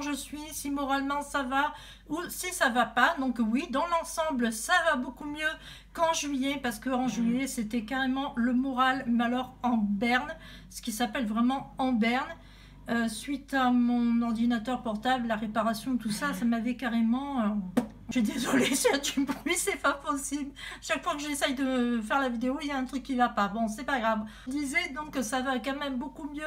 comment je suis, si moralement ça va ou si ça va pas. Donc oui, dans l'ensemble, ça va beaucoup mieux qu'en juillet, parce qu'en juillet, c'était carrément le moral, mais alors en berne, ce qui s'appelle vraiment en berne. Suite à mon ordinateur portable, la réparation, tout ça, ça m'avait carrément... Je suis désolée, s'il y a du bruit, c'est pas possible. Chaque fois que j'essaye de faire la vidéo, il y a un truc qui va pas. Bon, c'est pas grave. Je disais donc que ça va quand même beaucoup mieux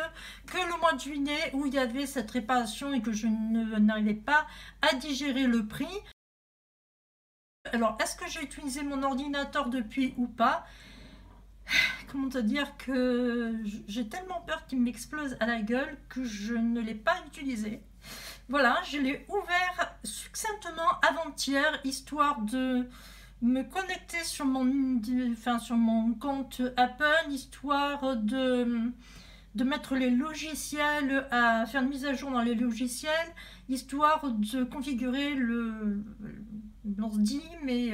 que le mois de juillet où il y avait cette réparation et que je n'arrivais pas à digérer le prix. Alors, est-ce que j'ai utilisé mon ordinateur depuis ou pas? Comment te dire que j'ai tellement peur qu'il m'explose à la gueule que je ne l'ai pas utilisé. Voilà, je l'ai ouvert succinctement avant-hier, histoire de me connecter sur mon compte Apple, histoire de mettre les logiciels, à faire une mise à jour dans les logiciels, histoire de configurer l'ordi, mais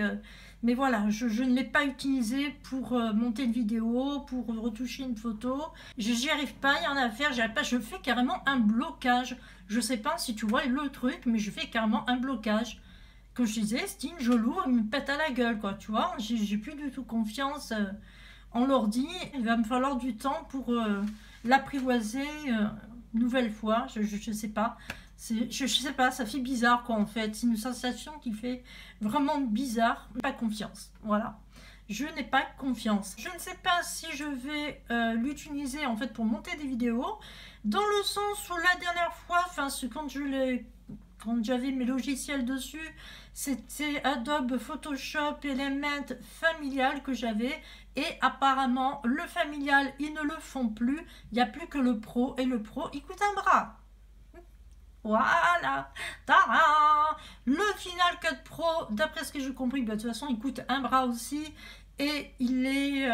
voilà, je ne l'ai pas utilisé pour monter une vidéo, pour retoucher une photo. J'y arrive pas, il y en a à faire, j'y arrive pas, je fais carrément un blocage. Je sais pas si tu vois le truc, mais je fais carrément un blocage. Comme je disais, Steam, je l'ouvre, il me pète à la gueule, quoi, tu vois. J'ai plus du tout confiance en l'ordi. Il va me falloir du temps pour l'apprivoiser une nouvelle fois. Je sais pas. Je sais pas, ça fait bizarre, quoi, en fait. C'est une sensation qui fait vraiment bizarre. Pas confiance, voilà. Je n'ai pas confiance. Je ne sais pas si je vais l'utiliser, en fait, pour monter des vidéos. Dans le sens où la dernière fois, quand j'avais mes logiciels dessus, c'était Adobe Photoshop Element familial que j'avais, et apparemment le familial ils ne le font plus, il n'y a plus que le pro, et le pro il coûte un bras. Voilà, tada. Le Final Cut Pro, d'après ce que j'ai compris, bah, de toute façon il coûte un bras aussi, et il est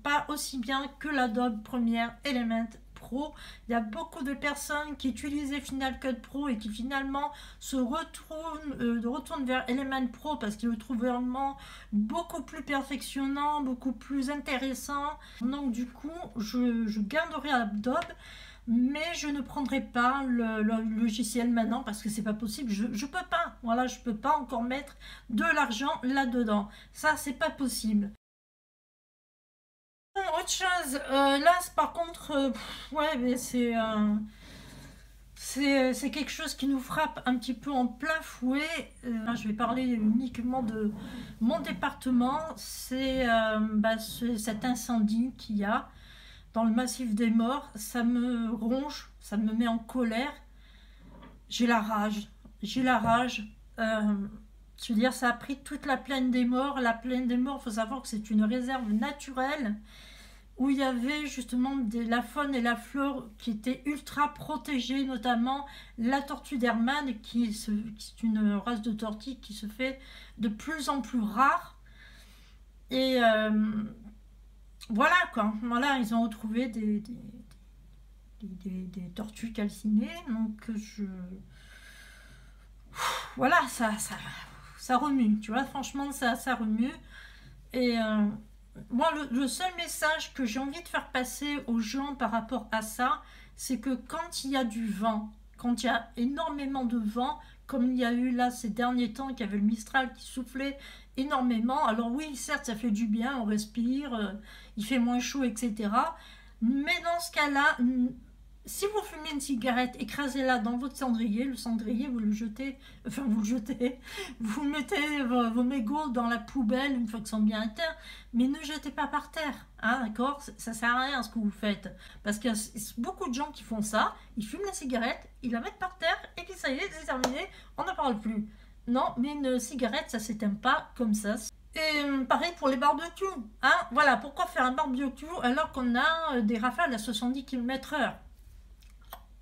pas aussi bien que l'Adobe Premiere Element Pro. Il y a beaucoup de personnes qui utilisaient Final Cut Pro et qui finalement se retournent vers Element Pro parce qu'ils le trouvent vraiment beaucoup plus perfectionnant, beaucoup plus intéressant. Donc du coup, je garderai Adobe, mais je ne prendrai pas le logiciel maintenant parce que c'est pas possible. Je peux pas, voilà, je peux pas encore mettre de l'argent là-dedans. Ça, c'est pas possible. Autre chose, là par contre, ouais, mais c'est quelque chose qui nous frappe un petit peu en plein fouet. Je vais parler uniquement de mon département. C'est cet incendie qu'il y a dans le massif des Morts. Ça me ronge, ça me met en colère. J'ai la rage, j'ai la rage. Je veux dire, ça a pris toute la plaine des Morts. La plaine des Morts, il faut savoir que c'est une réserve naturelle où il y avait justement la faune et la flore qui étaient ultra protégées, notamment la tortue d'Hermann, qui est une race de tortue qui se fait de plus en plus rare. Et voilà quoi, voilà, ils ont retrouvé des tortues calcinées, donc voilà, ça remue, tu vois, franchement ça remue. Et moi, le seul message que j'ai envie de faire passer aux gens par rapport à ça, c'est que quand il y a du vent, quand il y a énormément de vent, comme il y a eu là ces derniers temps, qu'il y avait le Mistral qui soufflait énormément, alors oui, certes, ça fait du bien, on respire, il fait moins chaud, etc. Mais dans ce cas-là, si vous fumez une cigarette, écrasez-la dans votre cendrier. Le cendrier, vous le jetez, vous mettez vos mégots dans la poubelle une fois qu'ils sont bien éteints, mais ne jetez pas par terre, hein, d'accord? Ça sert à rien ce que vous faites, parce qu'il y a beaucoup de gens qui font ça, ils fument la cigarette, ils la mettent par terre, et puis ça y est, c'est terminé, on n'en parle plus. Non, mais une cigarette, ça s'éteint pas comme ça. Et pareil pour les barbecues, hein, voilà, pourquoi faire un barbecue alors qu'on a des rafales à 70 km/h?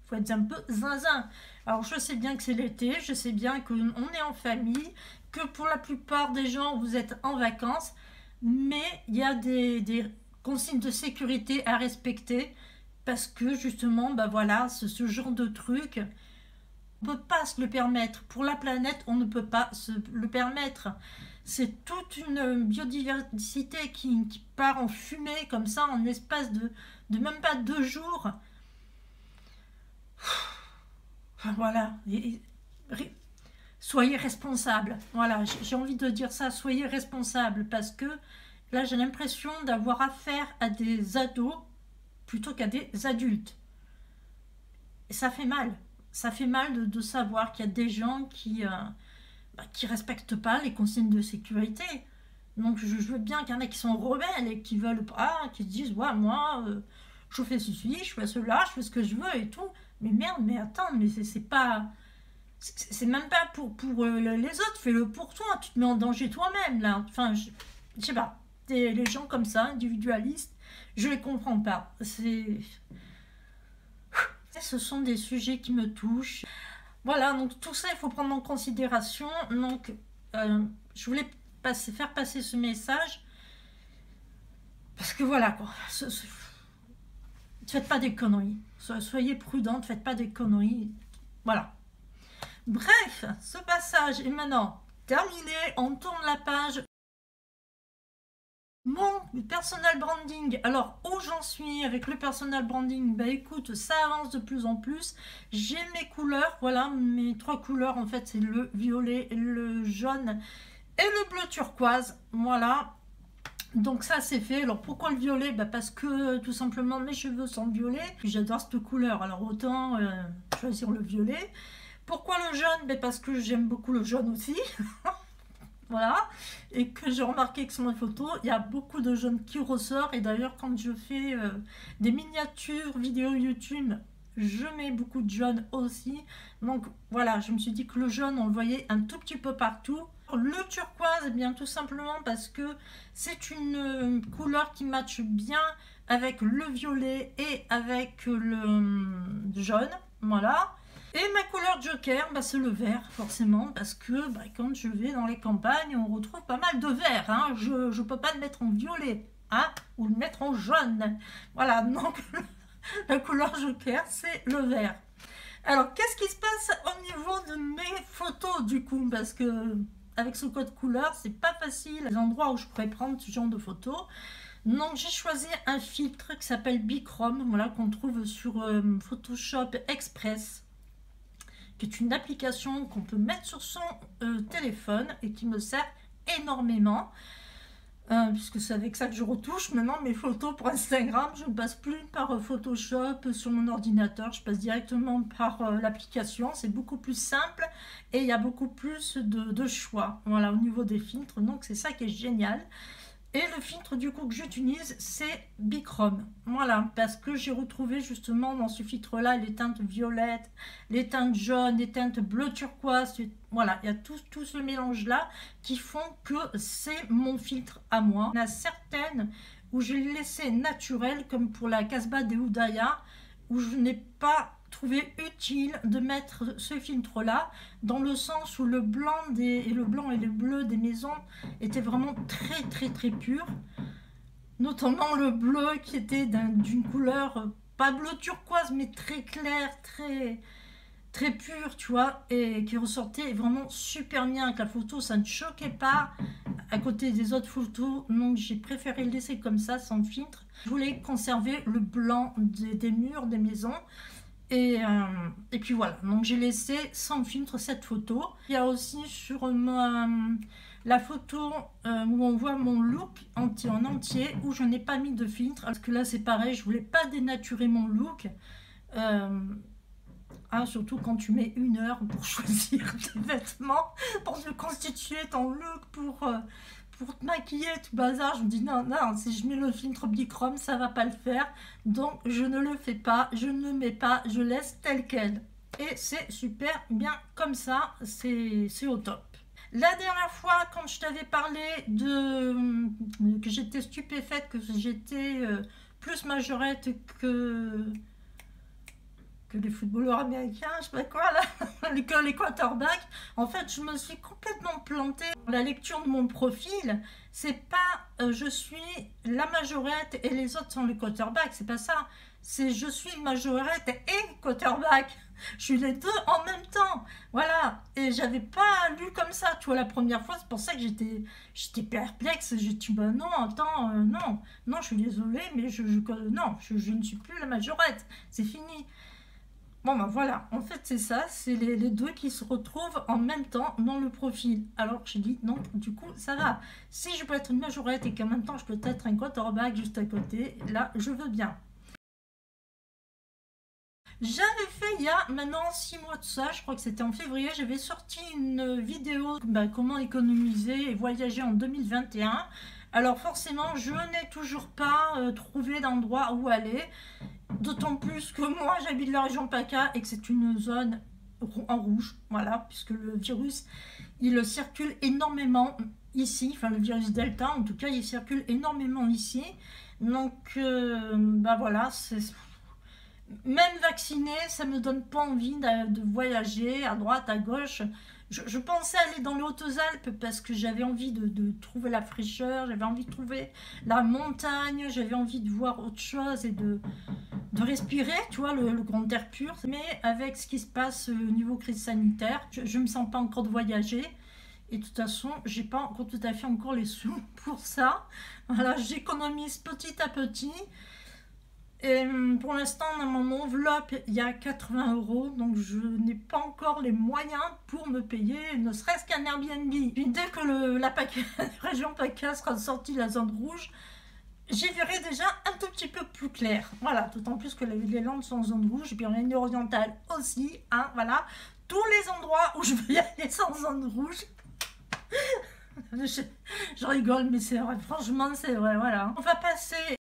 Faut être un peu zinzin. Alors je sais bien que c'est l'été, je sais bien qu'on est en famille, que pour la plupart des gens vous êtes en vacances, mais il y a des consignes de sécurité à respecter parce que justement, bah voilà, ce genre de truc, on ne peut pas se le permettre. Pour la planète, on ne peut pas se le permettre. C'est toute une biodiversité qui part en fumée comme ça en espace de même pas 2 jours. Enfin, voilà. Soyez responsables. Voilà, j'ai envie de dire ça, soyez responsables, parce que là, j'ai l'impression d'avoir affaire à des ados plutôt qu'à des adultes. Et ça fait mal. Ça fait mal de savoir qu'il y a des gens qui respectent pas les consignes de sécurité. Donc je veux bien qu'il y en a qui sont rebelles et qui veulent pas, qui se disent ouais moi je fais ceci, je fais cela, je fais ce que je veux et tout. Mais merde, mais attends, mais c'est pas, c'est même pas pour les autres, fais-le pour toi, tu te mets en danger toi-même là. Enfin je sais pas, les gens comme ça, individualistes, je les comprends pas. Ce sont des sujets qui me touchent. Voilà, donc tout ça il faut prendre en considération. Donc je voulais faire passer ce message parce que voilà quoi, ne faites pas des conneries, soyez prudents, ne faites pas des conneries, voilà. Bref, ce passage est maintenant terminé, on tourne la page. Mon personal branding, alors où j'en suis avec le personal branding, bah écoute, ça avance de plus en plus. J'ai mes couleurs, voilà, mes 3 couleurs en fait, c'est le violet, le jaune et le bleu turquoise, voilà. Donc ça c'est fait. Alors pourquoi le violet? Bah parce que tout simplement mes cheveux sont violets, j'adore cette couleur, alors autant choisir le violet. Pourquoi le jaune? Bah parce que j'aime beaucoup le jaune aussi. Voilà, et que j'ai remarqué que sur mes photos, il y a beaucoup de jaune qui ressort. Et d'ailleurs, quand je fais des miniatures vidéos YouTube, je mets beaucoup de jaune aussi. Donc voilà, je me suis dit que le jaune, on le voyait un tout petit peu partout. Le turquoise, eh bien tout simplement parce que c'est une couleur qui matche bien avec le violet et avec le jaune. Voilà. Et ma couleur joker, bah, c'est le vert, forcément, parce que bah, quand je vais dans les campagnes, on retrouve pas mal de vert. Hein. Je ne peux pas le mettre en violet, hein, ou le mettre en jaune. Voilà, donc la couleur joker, c'est le vert. Alors, qu'est-ce qui se passe au niveau de mes photos, du coup? Parce que avec ce code couleur, c'est pas facile. Les endroits où je pourrais prendre ce genre de photos. Donc, j'ai choisi un filtre qui s'appelle Bichrome, voilà, qu'on trouve sur Photoshop Express, qui est une application qu'on peut mettre sur son téléphone et qui me sert énormément, puisque c'est avec ça que je retouche maintenant mes photos pour Instagram. Je ne passe plus par Photoshop sur mon ordinateur, je passe directement par l'application. C'est beaucoup plus simple et il y a beaucoup plus de choix, voilà, au niveau des filtres. Donc c'est ça qui est génial. Et le filtre du coup que j'utilise, c'est Bichrome. Voilà, parce que j'ai retrouvé justement dans ce filtre-là les teintes violettes, les teintes jaunes, les teintes bleu turquoise. Voilà, il y a tout ce mélange-là qui font que c'est mon filtre à moi. Il y en a certaines où je l'ai laissé naturel, comme pour la Casbah des Oudaya, où je n'ai pas trouvé utile de mettre ce filtre là, dans le sens où le blanc et le bleu des maisons étaient vraiment très purs, notamment le bleu qui était d'une couleur pas bleu turquoise mais très clair, très pur, tu vois, et qui ressortait vraiment super bien avec la photo. Ça ne choquait pas à côté des autres photos, donc j'ai préféré le laisser comme ça, sans filtre. Je voulais conserver le blanc des murs des maisons. Et puis voilà, donc j'ai laissé sans filtre cette photo. Il y a aussi sur la photo où on voit mon look en entier, où je n'ai pas mis de filtre. Parce que là c'est pareil, je voulais pas dénaturer mon look. Surtout quand tu mets 1 heure pour choisir tes vêtements, pour te constituer ton look, pour te maquiller, tout bazar. Je me dis non, si je mets le filtre Bichrome, ça va pas le faire. Donc je ne le fais pas, je ne le mets pas, je laisse tel quel. Et c'est super bien comme ça, c'est au top. La dernière fois, quand je t'avais parlé que j'étais stupéfaite, que j'étais plus majorette que les footballeurs américains, je sais pas quoi là, que les quarterbacks, en fait je me suis complètement plantée. La lecture de mon profil, c'est pas je suis la majorette et les autres sont les quarterbacks, c'est pas ça, c'est je suis majorette et quarterback, je suis les deux en même temps, voilà. Et j'avais pas lu comme ça, tu vois, la première fois, c'est pour ça que j'étais perplexe. J'ai dit bah non, attends, non, je suis désolée, mais non, je ne suis plus la majorette, c'est fini. Bon ben voilà, en fait c'est ça, c'est les deux qui se retrouvent en même temps dans le profil. Alors j'ai dit non, du coup ça va. Si je peux être une majorette et qu'en même temps je peux être un quarterback juste à côté, là je veux bien. J'avais fait il y a maintenant 6 mois de ça, je crois que c'était en février, j'avais sorti une vidéo comment économiser et voyager en 2021. Alors forcément je n'ai toujours pas trouvé d'endroit où aller. D'autant plus que moi j'habite la région PACA et que c'est une zone en rouge, voilà, puisque le virus il circule énormément ici, enfin le virus Delta en tout cas il circule énormément ici. Donc bah voilà, même vacciné, ça me donne pas envie de voyager à droite, à gauche. Je pensais aller dans les Hautes-Alpes parce que j'avais envie de trouver la fraîcheur, j'avais envie de trouver la montagne, j'avais envie de voir autre chose et de respirer, tu vois, le grand air pur. Mais avec ce qui se passe au niveau crise sanitaire, je ne me sens pas encore de voyager. Et de toute façon, j'ai pas encore tout à fait encore les sous pour ça. Voilà, j'économise petit à petit. Et pour l'instant, dans mon enveloppe, il y a 80 euros, donc je n'ai pas encore les moyens pour me payer, ne serait-ce qu'un Airbnb. Puis dès que la région PACA sera sortie de la zone rouge, j'y verrai déjà un tout petit peu plus clair. Voilà, d'autant plus que les Landes sont en zone rouge, et puis en ligne orientale aussi, hein, voilà. Tous les endroits où je veux y aller sont en zone rouge. Je rigole, mais c'est vrai, franchement, c'est vrai, voilà. On va passer